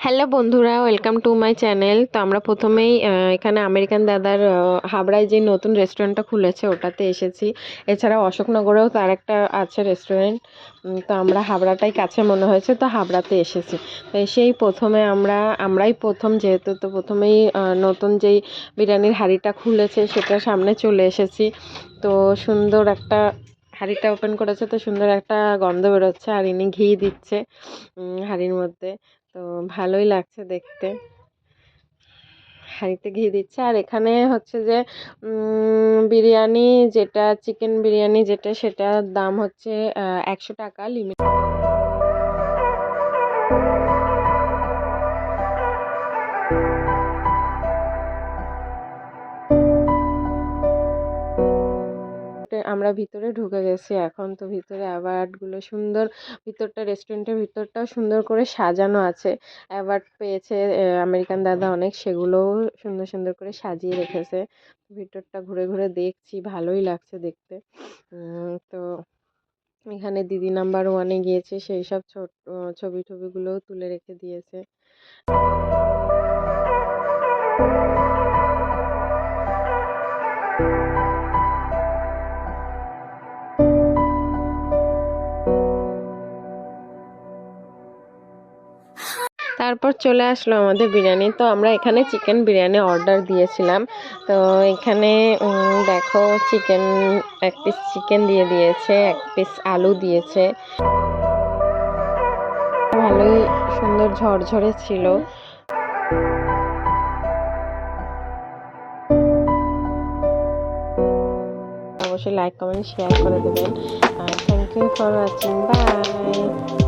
Hello বন্ধুরা, welcome to my channel. তো আমরা প্রথমেই এখানে আমেরিকান দাদার হাবড়ায় যে নতুন রেস্টুরেন্টটা খুলেছে ওটাতে এসেছি। এছাড়াও অশোকনগরেও তার একটা আছে রেস্টুরেন্ট। তো আমরা হাবড়াটাই কাছে মনে হয়েছে, তো হাবড়াতে এসেছি। তো এসেই প্রথমে আমরাই প্রথম, যেহেতু তো প্রথমেই নতুন যেই বিরিয়ানির হাঁড়িটা খুলেছে সেটার সামনে চলে এসেছি। তো সুন্দর একটা হাঁড়িটা ওপেন করেছে, তো সুন্দর একটা গন্ধ বেরোচ্ছে, আর ইনি ঘি দিচ্ছে হাঁড়ির মধ্যে। তো ভালোই লাগছে দেখতে, হাঁড়িতে ঘি দিচ্ছে। আর এখানে হচ্ছে যে বিরিয়ানি, যেটা চিকেন বিরিয়ানি যেটা, সেটার দাম হচ্ছে 100 টাকা লিমিট। আমরা ভিতরে ঢুকে গেছি এখন। তো ভিতরে অ্যাওয়ার্ড গুলো সুন্দর, ভিতরটা রেস্টুরেন্টের ভিতরটাও সুন্দর করে সাজানো আছে। অ্যাওয়ার্ড পেয়েছে আমেরিকান দাদা অনেক, সেগুলোও সুন্দর সুন্দর করে সাজিয়ে রেখেছে। ভিতরটা ঘুরে ঘুরে দেখছি, ভালোই লাগছে দেখতে। তো এখানে দিদি নাম্বার ওয়ানে গিয়েছে, সেই সব ছোট ছবি টবিগুলোও তুলে রেখে দিয়েছে। তারপর চলে আসলো আমাদের বিরিয়ানি। তো আমরা এখানে চিকেন বিরিয়ানি অর্ডার দিয়েছিলাম। তো এখানে দেখো, চিকেন, এক পিস চিকেন দিয়ে দিয়েছে, এক পিস আলু দিয়েছে। ভালোই সুন্দর ঝরঝরে ছিল। অবশ্যই লাইক কমেন্ট শেয়ার করে দেবেন। আর thank you for watching, by.